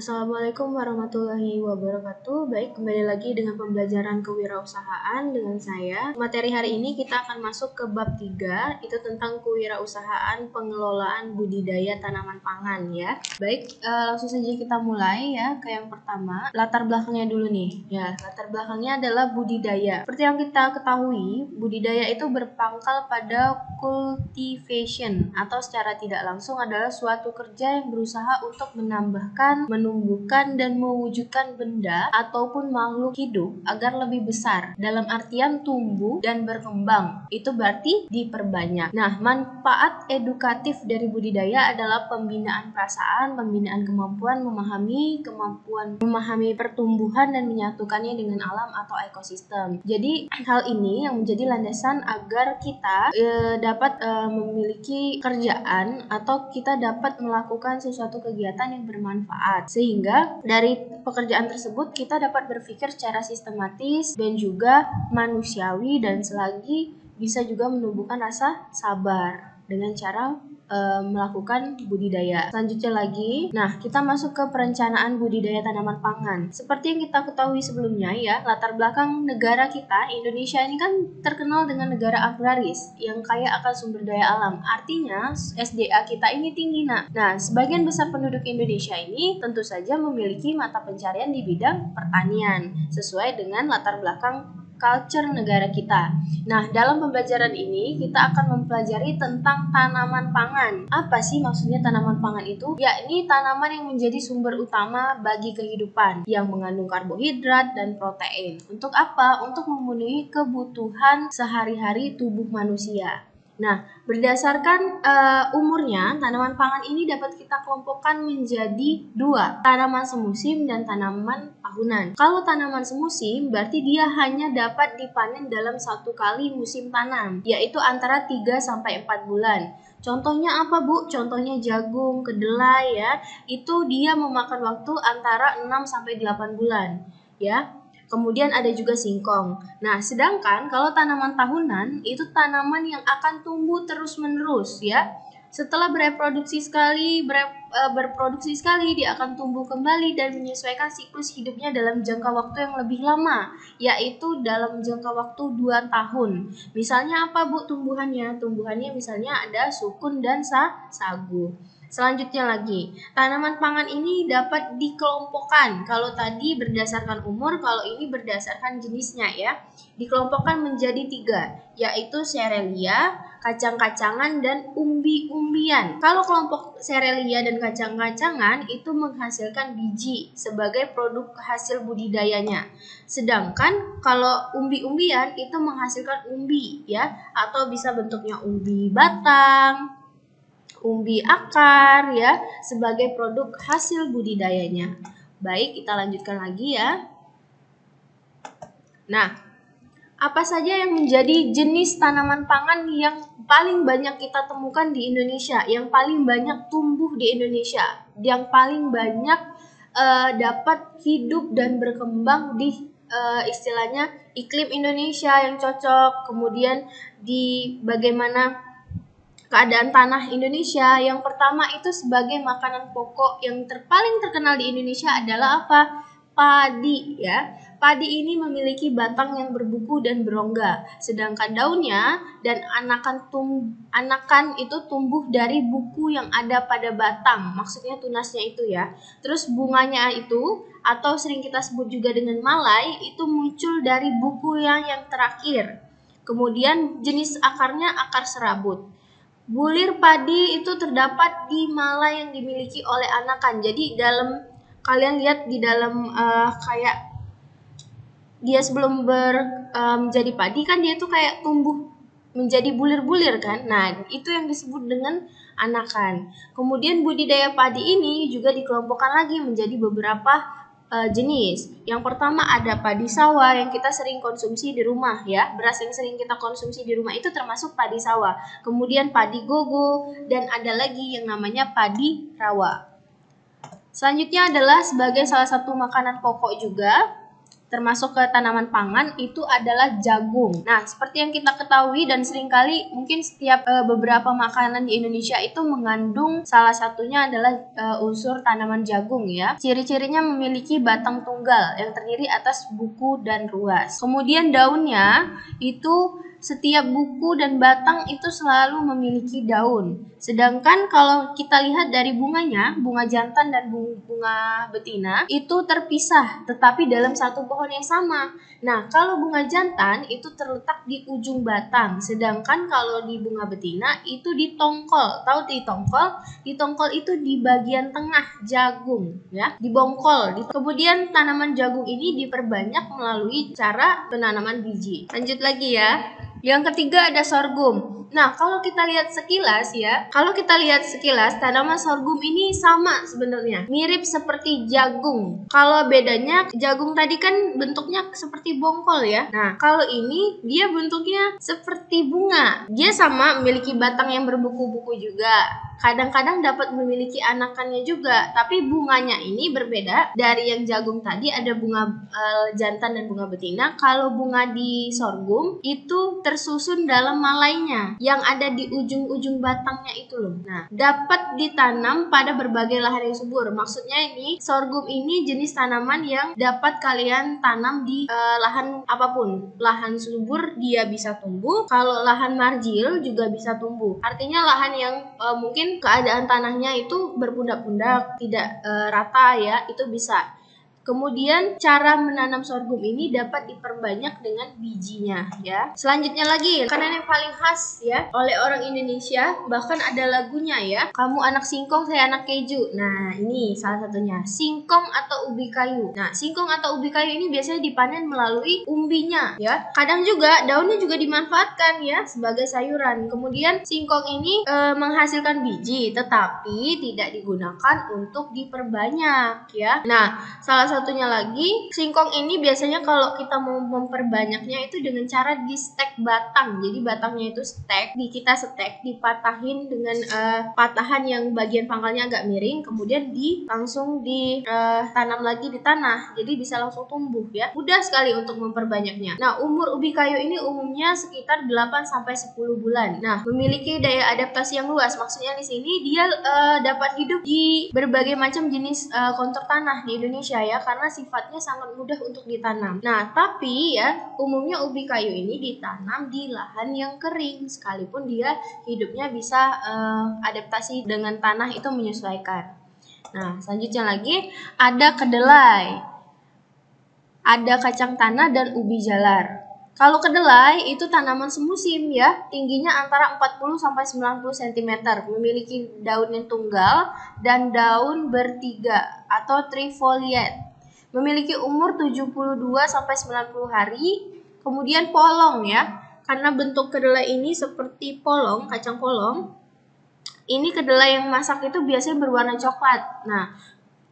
Assalamualaikum warahmatullahi wabarakatuh. Baik, kembali lagi dengan pembelajaran kewirausahaan dengan saya. Materi hari ini kita akan masuk ke bab 3, itu tentang kewirausahaan pengelolaan budidaya tanaman pangan ya. Baik, langsung saja kita mulai ya ke yang pertama. Latar belakangnya dulu nih. Ya, latar belakangnya adalah budidaya. Seperti yang kita ketahui, budidaya itu berpangkal pada cultivation atau secara tidak langsung adalah suatu kerja yang berusaha untuk menambahkan, menumbuhkan dan mewujudkan benda ataupun makhluk hidup agar lebih besar. Dalam artian tumbuh dan berkembang. Itu berarti diperbanyak. Nah, manfaat edukatif dari budidaya adalah pembinaan perasaan, pembinaan kemampuan memahami pertumbuhan dan menyatukannya dengan alam atau ekosistem. Jadi, hal ini yang menjadi landasan agar kita dapat memiliki kerjaan atau kita dapat melakukan sesuatu kegiatan yang bermanfaat. Sehingga dari pekerjaan tersebut kita dapat berpikir secara sistematis dan juga manusiawi, dan selagi bisa juga menumbuhkan rasa sabar dengan cara melakukan budidaya. Selanjutnya lagi, nah kita masuk ke perencanaan budidaya tanaman pangan. Seperti yang kita ketahui sebelumnya ya, latar belakang negara kita, Indonesia ini kan terkenal dengan negara agraris yang kaya akan sumber daya alam. Artinya SDA kita ini tinggi. Nah, sebagian besar penduduk Indonesia ini tentu saja memiliki mata pencarian di bidang pertanian sesuai dengan latar belakang culture negara kita. Nah, dalam pembelajaran ini kita akan mempelajari tentang tanaman pangan. Apa sih maksudnya tanaman pangan itu? Yakni tanaman yang menjadi sumber utama bagi kehidupan, yang mengandung karbohidrat dan protein. Untuk apa? Untuk memenuhi kebutuhan sehari-hari tubuh manusia. Nah, berdasarkan umurnya, tanaman pangan ini dapat kita kelompokkan menjadi dua, tanaman semusim dan tanaman tahunan. Kalau tanaman semusim, berarti dia hanya dapat dipanen dalam satu kali musim tanam, yaitu antara 3-4 bulan. Contohnya apa, Bu? Contohnya jagung, kedelai ya. Itu dia memakan waktu antara 6-8 bulan, ya. Kemudian ada juga singkong. Nah, sedangkan kalau tanaman tahunan itu tanaman yang akan tumbuh terus-menerus ya. Setelah berproduksi sekali, dia akan tumbuh kembali dan menyesuaikan siklus hidupnya dalam jangka waktu yang lebih lama, yaitu dalam jangka waktu 2 tahun. Misalnya apa, Bu, tumbuhannya? Tumbuhannya misalnya ada sukun dan sagu. Selanjutnya lagi, tanaman pangan ini dapat dikelompokkan. Kalau tadi berdasarkan umur, kalau ini berdasarkan jenisnya ya. Dikelompokkan menjadi 3, yaitu serelia, kacang-kacangan, dan umbi-umbian. Kalau kelompok serelia dan kacang-kacangan itu menghasilkan biji sebagai produk hasil budidayanya. Sedangkan kalau umbi-umbian itu menghasilkan umbi ya, atau bisa bentuknya umbi batang, umbi akar ya, sebagai produk hasil budidayanya. Baik, kita lanjutkan lagi ya. Nah, apa saja yang menjadi jenis tanaman pangan yang paling banyak kita temukan di Indonesia, yang paling banyak tumbuh di Indonesia, yang paling banyak dapat hidup dan berkembang di istilahnya iklim Indonesia yang cocok, kemudian di bagaimana keadaan tanah Indonesia. Yang pertama itu sebagai makanan pokok yang paling terkenal di Indonesia adalah apa? Padi ya. Padi ini memiliki batang yang berbuku dan berongga, sedangkan daunnya dan anakan itu tumbuh dari buku yang ada pada batang, maksudnya tunasnya itu ya. Terus bunganya itu, atau sering kita sebut juga dengan malai, itu muncul dari buku yang terakhir. Kemudian jenis akarnya akar serabut. Bulir padi itu terdapat di malai yang dimiliki oleh anakan. Jadi kalian lihat di dalam kayak dia sebelum menjadi padi kan dia tuh kayak tumbuh menjadi bulir-bulir kan. Nah, itu yang disebut dengan anakan. Kemudian budidaya padi ini juga dikelompokkan lagi menjadi beberapa jenis. Yang pertama ada padi sawah yang kita sering konsumsi di rumah ya. Beras yang sering kita konsumsi di rumah itu termasuk padi sawah. Kemudian padi gogo, dan ada lagi yang namanya padi rawa. Selanjutnya adalah sebagai salah satu makanan pokok juga, termasuk ke tanaman pangan itu adalah jagung. Nah, seperti yang kita ketahui dan seringkali mungkin setiap beberapa makanan di Indonesia itu mengandung salah satunya adalah unsur tanaman jagung ya. Ciri-cirinya memiliki batang tunggal yang terdiri atas buku dan ruas. Kemudian daunnya itu setiap buku dan batang itu selalu memiliki daun. Sedangkan kalau kita lihat dari bunganya, bunga jantan dan bunga betina itu terpisah tetapi dalam satu pohon yang sama. Nah, kalau bunga jantan itu terletak di ujung batang, sedangkan kalau di bunga betina itu di tongkol. Tahu di tongkol? Di tongkol itu di bagian tengah jagung ya, di bongkol. Kemudian tanaman jagung ini diperbanyak melalui cara penanaman biji. Lanjut lagi ya. Yang ketiga ada sorghum. Nah, kalau kita lihat sekilas tanaman sorghum ini sama sebenarnya, mirip seperti jagung. Kalau bedanya jagung tadi kan bentuknya seperti bongkol ya. Nah, kalau ini dia bentuknya seperti bunga. Dia sama memiliki batang yang berbuku-buku juga. Kadang-kadang dapat memiliki anakannya juga, tapi bunganya ini berbeda dari yang jagung tadi, ada bunga jantan dan bunga betina. Kalau bunga di sorghum itu tersusun dalam malainya yang ada di ujung-ujung batangnya itu loh. Nah, dapat ditanam pada berbagai lahan yang subur. Maksudnya ini sorghum ini jenis tanaman yang dapat kalian tanam di lahan apapun. Lahan subur dia bisa tumbuh, kalau lahan marjil juga bisa tumbuh. Artinya lahan yang mungkin keadaan tanahnya itu berpundak-pundak, tidak rata ya, itu bisa. Kemudian cara menanam sorghum ini dapat diperbanyak dengan bijinya ya. Selanjutnya lagi, makanan yang paling khas ya oleh orang Indonesia, bahkan ada lagunya ya. Kamu anak singkong, saya anak keju. Nah, ini salah satunya, singkong atau ubi kayu. Nah, singkong atau ubi kayu ini biasanya dipanen melalui umbinya ya. Kadang juga daunnya juga dimanfaatkan ya sebagai sayuran. Kemudian singkong ini menghasilkan biji tetapi tidak digunakan untuk diperbanyak ya. Nah, salah satunya lagi, singkong ini biasanya kalau kita mau memperbanyaknya itu dengan cara di stek batang. Jadi batangnya itu kita stek, dipatahin dengan patahan yang bagian pangkalnya agak miring, kemudian langsung ditanam lagi di tanah. Jadi bisa langsung tumbuh ya. Mudah sekali untuk memperbanyaknya. Nah, umur ubi kayu ini umumnya sekitar 8-10 bulan. Nah, memiliki daya adaptasi yang luas. Maksudnya di sini dia dapat hidup di berbagai macam jenis kontur tanah di Indonesia ya, karena sifatnya sangat mudah untuk ditanam. Nah, tapi ya umumnya ubi kayu ini ditanam di lahan yang kering, sekalipun dia hidupnya bisa adaptasi dengan tanah itu menyesuaikan. Nah, selanjutnya lagi ada kedelai, ada kacang tanah dan ubi jalar. Kalau kedelai itu tanaman semusim ya, tingginya antara 40-90 cm, memiliki daun yang tunggal dan daun bertiga atau trifoliate. Memiliki umur 72-90 hari. Kemudian polong ya, karena bentuk kedelai ini seperti polong, kacang polong. Ini kedelai yang masak itu biasanya berwarna coklat. Nah,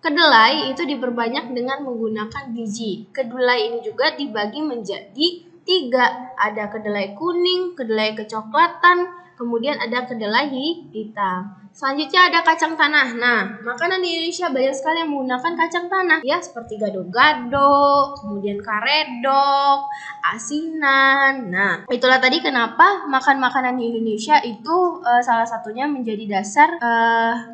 kedelai itu diperbanyak dengan menggunakan biji. Kedelai ini juga dibagi menjadi 3. Ada kedelai kuning, kedelai kecoklatan, kemudian ada kedelai hitam. Selanjutnya ada kacang tanah. Nah, makanan di Indonesia banyak sekali yang menggunakan kacang tanah ya, seperti gado-gado, kemudian karedok, asinan. Nah, itulah tadi kenapa makan makanan di Indonesia itu salah satunya menjadi dasar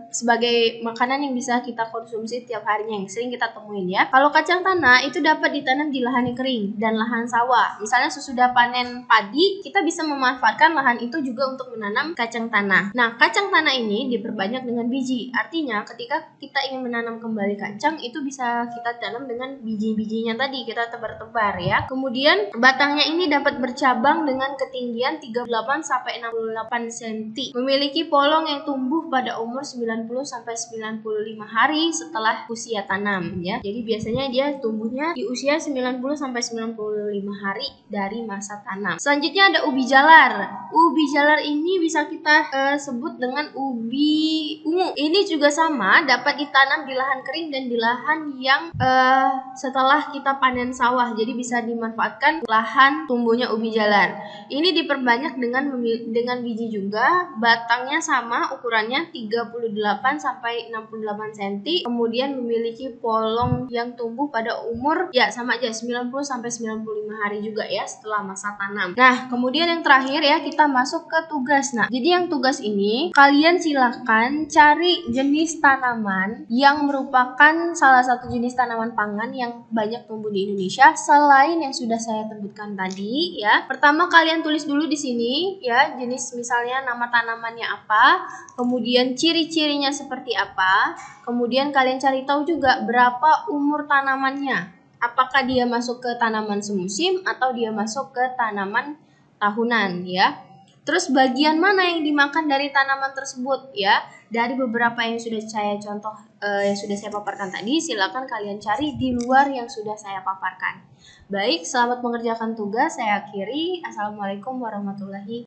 sebagai makanan yang bisa kita konsumsi tiap harinya, yang sering kita temuin ya. Kalau kacang tanah itu dapat ditanam di lahan yang kering dan lahan sawah. Misalnya sesudah panen padi, kita bisa memanfaatkan lahan itu juga untuk menanam kacang tanah. Nah, kacang tanah ini diperbanyak dengan biji. Artinya ketika kita ingin menanam kembali kacang, itu bisa kita tanam dengan biji-bijinya tadi, kita tebar-tebar ya. Kemudian batangnya ini dapat bercabang dengan ketinggian 38-68 cm. Memiliki polong yang tumbuh pada umur 90-95 hari setelah usia tanam ya. Jadi biasanya dia tumbuhnya di usia 90-95 hari dari masa tanam. Selanjutnya ada ubi jalar. Ubi jalar ini bisa kita sebut dengan ubi ubi ungu. Ini juga sama, dapat ditanam di lahan kering dan di lahan yang setelah kita panen sawah. Jadi bisa dimanfaatkan lahan tumbuhnya ubi jalar. Ini diperbanyak dengan biji juga. Batangnya sama, ukurannya 38 sampai 68 cm. Kemudian memiliki polong yang tumbuh pada umur ya sama aja 90 sampai 95 hari juga ya setelah masa tanam. Nah, kemudian yang terakhir ya kita masuk ke tugas. Nah, jadi yang tugas ini kalian silahkan cari jenis tanaman yang merupakan salah satu jenis tanaman pangan yang banyak tumbuh di Indonesia selain yang sudah saya sebutkan tadi ya. Pertama kalian tulis dulu di sini ya jenis misalnya nama tanamannya apa, kemudian ciri-cirinya seperti apa, kemudian kalian cari tahu juga berapa umur tanamannya. Apakah dia masuk ke tanaman semusim atau dia masuk ke tanaman tahunan ya. Terus bagian mana yang dimakan dari tanaman tersebut ya. Dari beberapa yang sudah saya yang sudah saya paparkan tadi, silakan kalian cari di luar yang sudah saya paparkan. Baik, selamat mengerjakan tugas. Saya akhiri. Assalamualaikum warahmatullahi wabarakatuh.